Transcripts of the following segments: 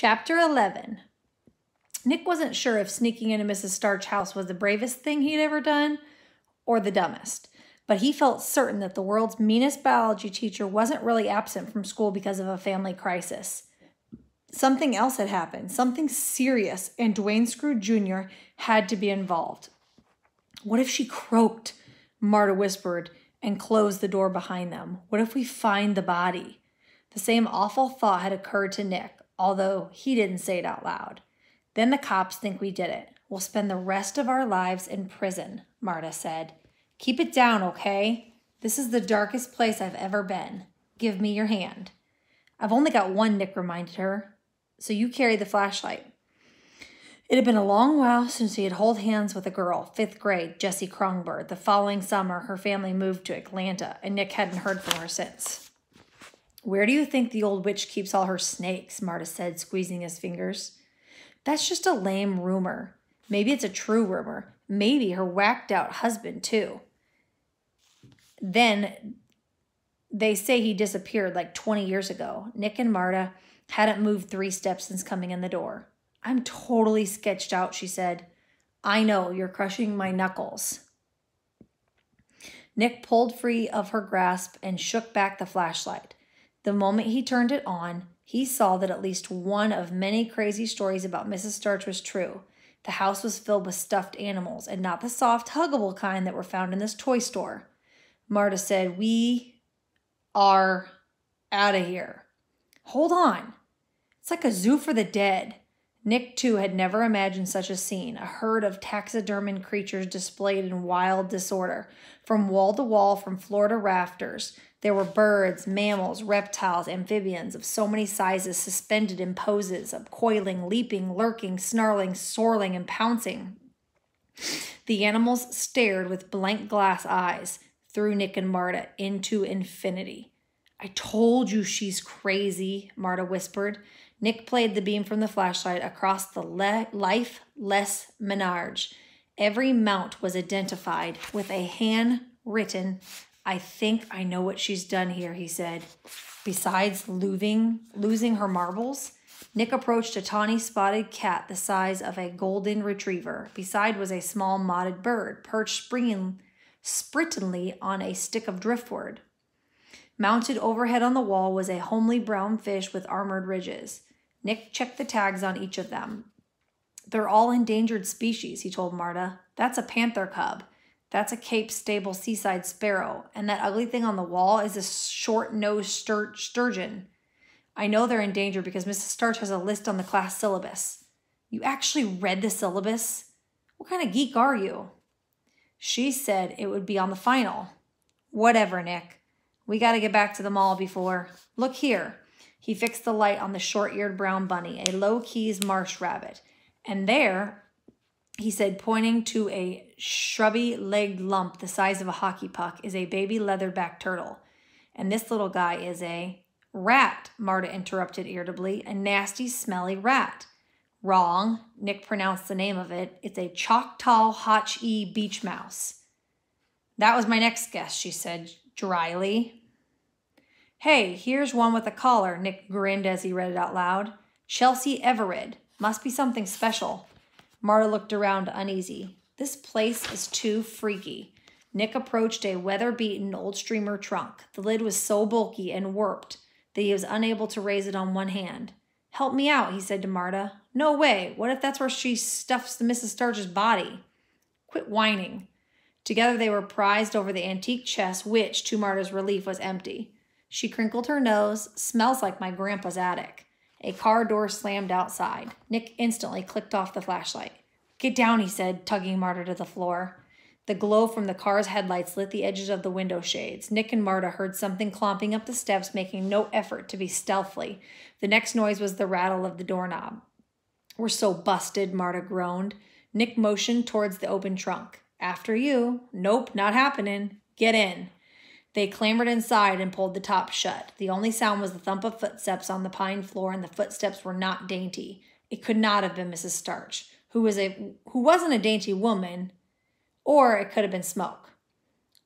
Chapter 11. Nick wasn't sure if sneaking into Mrs. Starch's house was the bravest thing he'd ever done or the dumbest, but he felt certain that the world's meanest biology teacher wasn't really absent from school because of a family crisis. Something else had happened, something serious, and Dwayne Scrooge Jr. had to be involved. What if she croaked? Marta whispered and closed the door behind them. What if we find the body? The same awful thought had occurred to Nick, although he didn't say it out loud. Then the cops think we did it. We'll spend the rest of our lives in prison, Marta said. Keep it down, okay? This is the darkest place I've ever been. Give me your hand. I've only got one, Nick reminded her. So you carry the flashlight. It had been a long while since he had held hands with a girl, 5th grade, Jessie Kronberg. The following summer, her family moved to Atlanta, and Nick hadn't heard from her since. Where do you think the old witch keeps all her snakes? Marta said, squeezing his fingers. That's just a lame rumor. Maybe it's a true rumor. Maybe her whacked-out husband, too. Then they say he disappeared like 20 years ago. Nick and Marta hadn't moved 3 steps since coming in the door. I'm totally sketched out, she said. I know, you're crushing my knuckles. Nick pulled free of her grasp and shook back the flashlight. The moment he turned it on, he saw that at least one of many crazy stories about Mrs. Starch was true. The house was filled with stuffed animals, and not the soft, huggable kind that were found in this toy store. Marta said, We are out of here. Hold on. It's like a zoo for the dead. Nick, too, had never imagined such a scene, a herd of taxidermied creatures displayed in wild disorder. From wall to wall, from floor to rafters, there were birds, mammals, reptiles, amphibians of so many sizes suspended in poses of coiling, leaping, lurking, snarling, soaring, and pouncing. The animals stared with blank glass eyes through Nick and Marta into infinity. I told you she's crazy, Marta whispered. Nick played the beam from the flashlight across the lifeless menage. Every mount was identified with a handwritten, I think I know what she's done here, he said. Besides losing her marbles, Nick approached a tawny spotted cat the size of a golden retriever. Beside was a small mottled bird, perched sprittingly on a stick of driftwood. Mounted overhead on the wall was a homely brown fish with armored ridges. Nick checked the tags on each of them. They're all endangered species, he told Marta. That's a panther cub. That's a Cape Stable seaside sparrow. And that ugly thing on the wall is a short-nosed sturgeon. I know they're endangered because Mrs. Starch has a list on the class syllabus. You actually read the syllabus? What kind of geek are you? She said it would be on the final. Whatever, Nick. We got to get back to the mall before. Look here. He fixed the light on the short-eared brown bunny, a low-keys marsh rabbit. And there, he said, pointing to a shrubby-legged lump the size of a hockey puck, is a baby leatherback turtle. And this little guy is a rat, Marta interrupted irritably. A nasty, smelly rat. Wrong. Nick pronounced the name of it. It's a Choctaw Hotch-E beach mouse. That was my next guess, she said dryly. Hey, here's one with a collar, Nick grinned as he read it out loud. Chelsea Everett. Must be something special. Marta looked around uneasy. This place is too freaky. Nick approached a weather-beaten old steamer trunk. The lid was so bulky and warped that he was unable to raise it on one hand. Help me out, he said to Marta. No way. What if that's where she stuffs the Mrs. Starch's body? Quit whining. Together they were prized over the antique chest, which, to Marta's relief, was empty. She crinkled her nose. Smells like my grandpa's attic. A car door slammed outside. Nick instantly clicked off the flashlight. Get down, he said, tugging Marta to the floor. The glow from the car's headlights lit the edges of the window shades. Nick and Marta heard something clomping up the steps, making no effort to be stealthy. The next noise was the rattle of the doorknob. We're so busted, Marta groaned. Nick motioned towards the open trunk. After you. Nope, not happening. Get in. They clambered inside and pulled the top shut. The only sound was the thump of footsteps on the pine floor, and the footsteps were not dainty. It could not have been Mrs. Starch, who wasn't a dainty woman, or it could have been Smoke,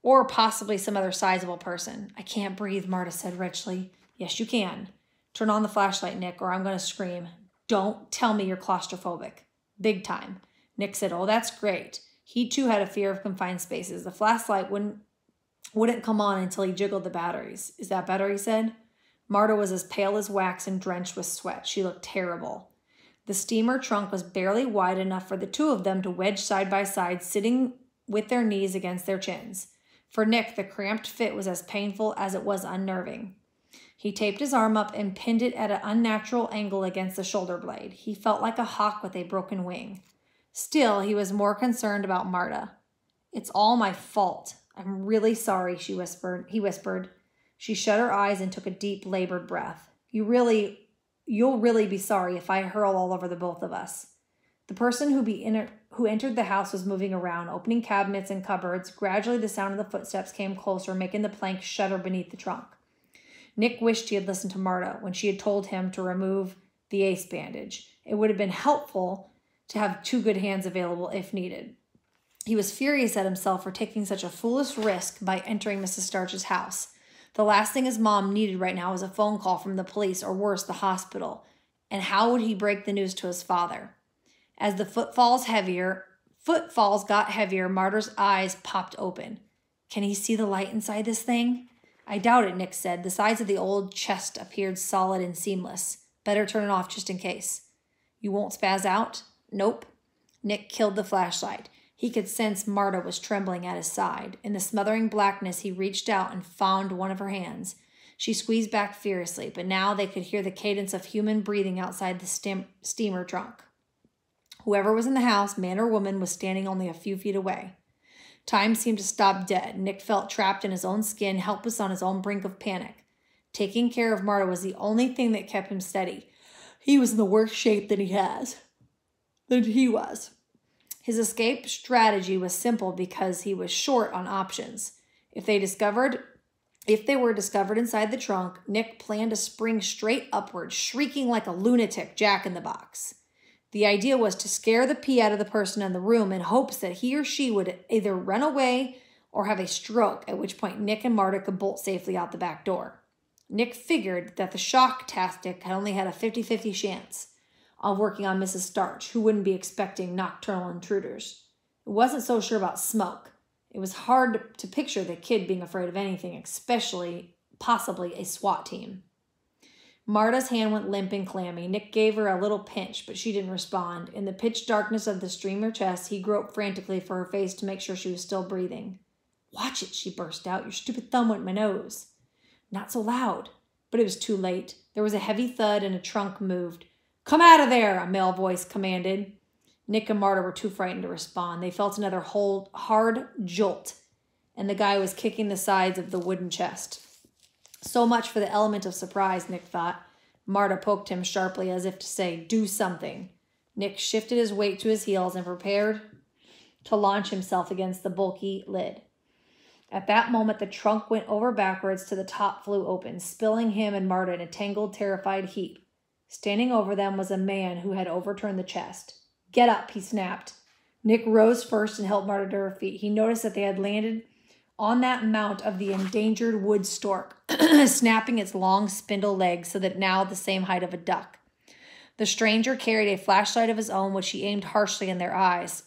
or possibly some other sizable person. I can't breathe, Marta said wretchedly. Yes, you can. Turn on the flashlight, Nick, or I'm going to scream. Don't tell me you're claustrophobic. Big time. Nick said, oh, that's great. He too had a fear of confined spaces. The flashlight wouldn't come on until he jiggled the batteries. Is that better, he said. Marta was as pale as wax and drenched with sweat. She looked terrible. The steamer trunk was barely wide enough for the two of them to wedge side by side, sitting with their knees against their chins. For Nick, the cramped fit was as painful as it was unnerving. He taped his arm up and pinned it at an unnatural angle against the shoulder blade. He felt like a hawk with a broken wing. Still, he was more concerned about Marta. It's all my fault. I'm really sorry, he whispered. She shut her eyes and took a deep, labored breath. You'll really be sorry if I hurl all over the both of us. The person who entered the house was moving around, opening cabinets and cupboards. Gradually, the sound of the footsteps came closer, making the plank shudder beneath the trunk. Nick wished he had listened to Marta when she had told him to remove the ace bandage. It would have been helpful to have two good hands available if needed. He was furious at himself for taking such a foolish risk by entering Mrs. Starch's house. The last thing his mom needed right now was a phone call from the police, or worse, the hospital. And how would he break the news to his father? As the footfalls got heavier, Marta's eyes popped open. Can he see the light inside this thing? I doubt it, Nick said. The sides of the old chest appeared solid and seamless. Better turn it off just in case. You won't spaz out? Nope. Nick killed the flashlight. He could sense Marta was trembling at his side. In the smothering blackness, he reached out and found one of her hands. She squeezed back furiously, but now they could hear the cadence of human breathing outside the steamer trunk. Whoever was in the house, man or woman, was standing only a few feet away. Time seemed to stop dead. Nick felt trapped in his own skin, helpless on his own brink of panic. Taking care of Marta was the only thing that kept him steady. He was in the worst shape that he was. His escape strategy was simple because he was short on options. If they were discovered inside the trunk, Nick planned to spring straight upward, shrieking like a lunatic Jack-in-the-Box. The idea was to scare the pee out of the person in the room in hopes that he or she would either run away or have a stroke, at which point Nick and Marta could bolt safely out the back door. Nick figured that the shock tactic had only had a 50-50 chance of working on Mrs. Starch, who wouldn't be expecting nocturnal intruders. It wasn't so sure about Smoke. It was hard to picture the kid being afraid of anything, especially possibly a SWAT team. Marta's hand went limp and clammy. Nick gave her a little pinch, but she didn't respond. In the pitch darkness of the steamer chest, he groped frantically for her face to make sure she was still breathing. Watch it, she burst out. Your stupid thumb went in my nose. Not so loud. But it was too late. There was a heavy thud and a trunk moved. Come out of there, a male voice commanded. Nick and Marta were too frightened to respond. They felt another hard jolt, and the guy was kicking the sides of the wooden chest. So much for the element of surprise, Nick thought. Marta poked him sharply as if to say, do something. Nick shifted his weight to his heels and prepared to launch himself against the bulky lid. At that moment, the trunk went over backwards to the top flew open, spilling him and Marta in a tangled, terrified heap. Standing over them was a man who had overturned the chest. Get up, he snapped. Nick rose first and helped Marta to her feet. He noticed that they had landed on that mount of the endangered wood stork, snapping its long spindle legs so that now the same height of a duck. The stranger carried a flashlight of his own, which he aimed harshly in their eyes.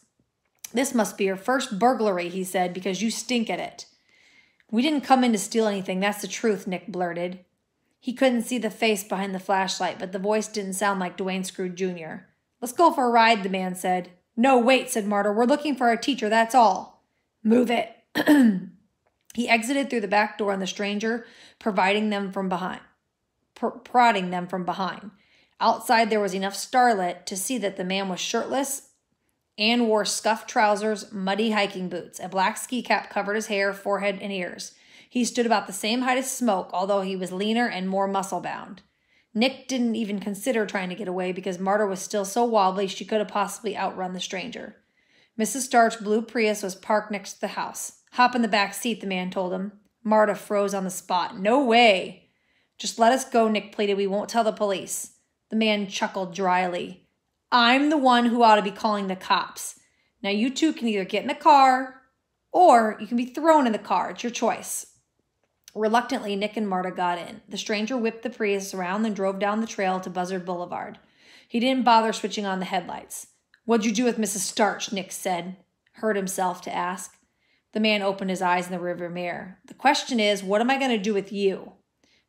This must be your first burglary, he said, because you stink at it. We didn't come in to steal anything, that's the truth, Nick blurted. He couldn't see the face behind the flashlight, but the voice didn't sound like Dwayne Scrooge Jr. Let's go for a ride, the man said. No, wait, said Marta. We're looking for our teacher, that's all. Move it. He exited through the back door, and the stranger prodding them from behind. Outside, there was enough starlight to see that the man was shirtless and wore scuffed trousers, muddy hiking boots. A black ski cap covered his hair, forehead, and ears. He stood about the same height as Smoke, although he was leaner and more muscle-bound. Nick didn't even consider trying to get away because Marta was still so wobbly she could have possibly outrun the stranger. Mrs. Starch's blue Prius was parked next to the house. Hop in the back seat, the man told him. Marta froze on the spot. No way. Just let us go, Nick pleaded. We won't tell the police. The man chuckled dryly. I'm the one who ought to be calling the cops. Now you two can either get in the car or you can be thrown in the car. It's your choice. Reluctantly, Nick and Marta got in. The stranger whipped the Prius around and drove down the trail to Buzzard Boulevard. He didn't bother switching on the headlights. "What'd you do with Mrs. Starch?" Nick said, heard himself to ask. The man opened his eyes in the rearview mirror. "The question is, what am I going to do with you?"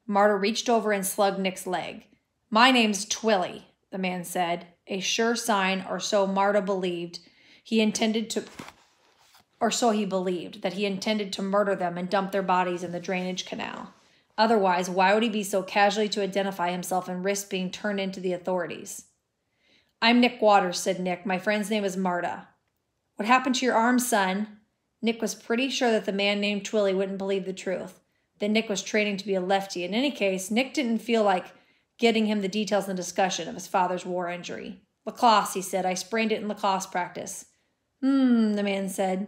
Marta reached over and slugged Nick's leg. "My name's Twilly," the man said, a sure sign, or so Marta believed, or so he believed, that he intended to murder them and dump their bodies in the drainage canal. Otherwise, why would he be so casually to identify himself and risk being turned into the authorities? "I'm Nick Waters," said Nick. "My friend's name is Marta." "What happened to your arm, son?" Nick was pretty sure that the man named Twilly wouldn't believe the truth, that Nick was training to be a lefty. In any case, Nick didn't feel like getting him the details in the discussion of his father's war injury. "Lacrosse," he said. "I sprained it in lacrosse practice." The man said.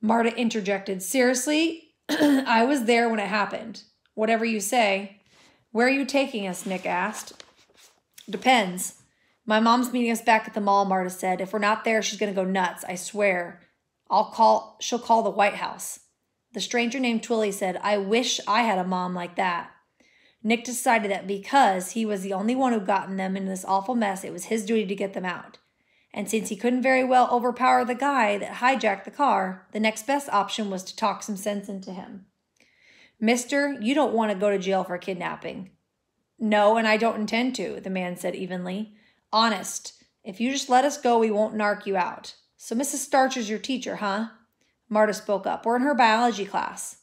Marta interjected. "Seriously? I was there when it happened." "Whatever you say." "Where are you taking us?" Nick asked. "Depends. My mom's meeting us back at the mall," Marta said. "If we're not there, she's going to go nuts, I swear. She'll call the White House." The stranger named Twilly said, "I wish I had a mom like that." Nick decided that because he was the only one who'd gotten them into this awful mess, it was his duty to get them out. And since he couldn't very well overpower the guy that hijacked the car, the next best option was to talk some sense into him. "Mister, you don't want to go to jail for kidnapping." "No, and I don't intend to," the man said evenly. "Honest, if you just let us go, we won't narc you out." "So Mrs. Starch is your teacher, huh?" Marta spoke up. "We're in her biology class."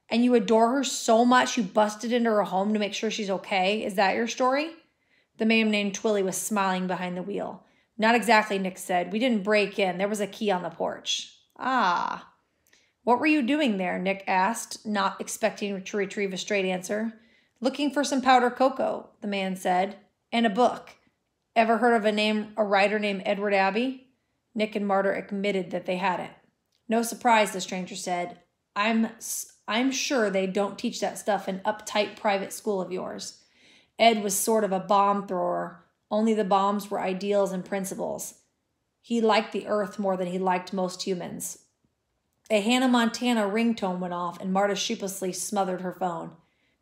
"And you adore her so much you busted into her home to make sure she's okay? Is that your story?" The man named Twilly was smiling behind the wheel. "Not exactly," Nick said. "We didn't break in. There was a key on the porch." "Ah." "What were you doing there?" Nick asked, not expecting to retrieve a straight answer. "Looking for some powder cocoa," the man said. "And a book. Ever heard of a writer named Edward Abbey?" Nick and Marta admitted that they hadn't. "No surprise," the stranger said. I'm sure they don't teach that stuff in uptight private school of yours. Ed was sort of a bomb thrower, only the bombs were ideals and principles. He liked the earth more than he liked most humans." A Hannah Montana ringtone went off, and Marta sheepishly smothered her phone.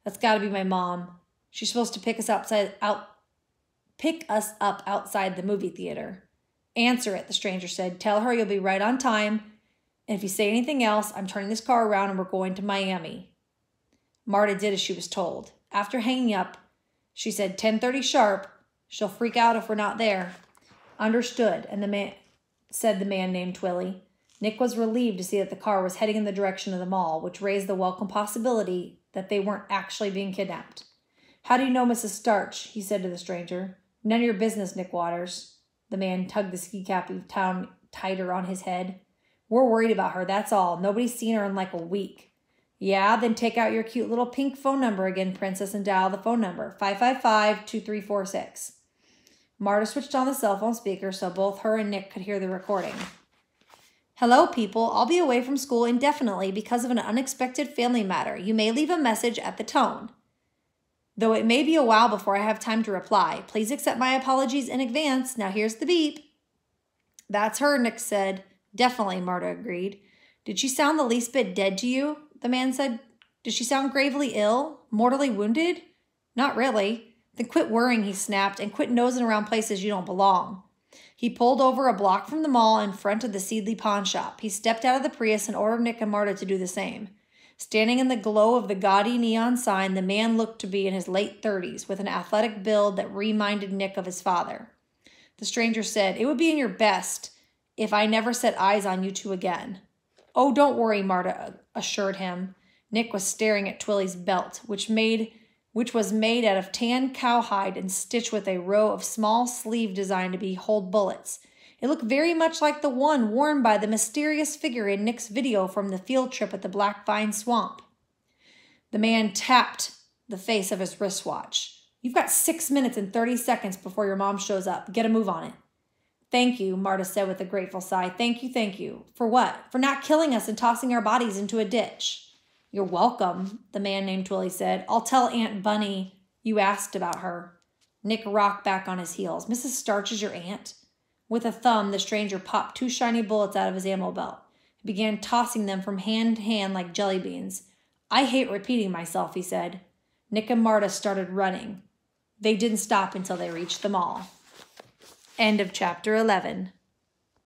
"That's got to be my mom. She's supposed to pick us up outside the movie theater." "Answer it," the stranger said. "Tell her you'll be right on time. And if you say anything else, I'm turning this car around and we're going to Miami." Marta did as she was told. After hanging up, she said, 10:30 sharp. She'll freak out if we're not there." "Understood," and the man named Twilly. Nick was relieved to see that the car was heading in the direction of the mall, which raised the welcome possibility that they weren't actually being kidnapped. "How do you know Mrs. Starch?" he said to the stranger. "None of your business, Nick Waters." The man tugged the ski cap tighter on his head. "We're worried about her, that's all. Nobody's seen her in like a week." "Yeah, then take out your cute little pink phone number again, princess, and dial the phone number, 555-2346. Marta switched on the cell phone speaker so both her and Nick could hear the recording. "Hello, people. I'll be away from school indefinitely because of an unexpected family matter. You may leave a message at the tone. Though it may be a while before I have time to reply. Please accept my apologies in advance. Now here's the beep." "That's her," Nick said. "Definitely," Marta agreed. "Did she sound the least bit dead to you?" the man said. "Did she sound gravely ill? Mortally wounded?" "Not really." "Then quit worrying," he snapped, "and quit nosing around places you don't belong." He pulled over a block from the mall in front of the Seedley pawn shop. He stepped out of the Prius and ordered Nick and Marta to do the same. Standing in the glow of the gaudy neon sign, the man looked to be in his late 30s, with an athletic build that reminded Nick of his father. The stranger said, "It would be in your best if I never set eyes on you two again." "Oh, don't worry," Marta assured him. Nick was staring at Twilly's belt, which was made out of tan cowhide and stitched with a row of small sleeve designed to hold bullets. It looked very much like the one worn by the mysterious figure in Nick's video from the field trip at the Black Vine Swamp. The man tapped the face of his wristwatch. "You've got 6 minutes and 30 seconds before your mom shows up. Get a move on it." "Thank you," Marta said with a grateful sigh. "Thank you, thank you." "For what?" "For not killing us and tossing our bodies into a ditch." "You're welcome," the man named Twilly said. "I'll tell Aunt Bunny you asked about her." Nick rocked back on his heels. "Mrs. Starch is your aunt?" With a thumb, the stranger popped 2 shiny bullets out of his ammo belt. He began tossing them from hand to hand like jelly beans. "I hate repeating myself," he said. Nick and Marta started running. They didn't stop until they reached the mall. End of chapter 11.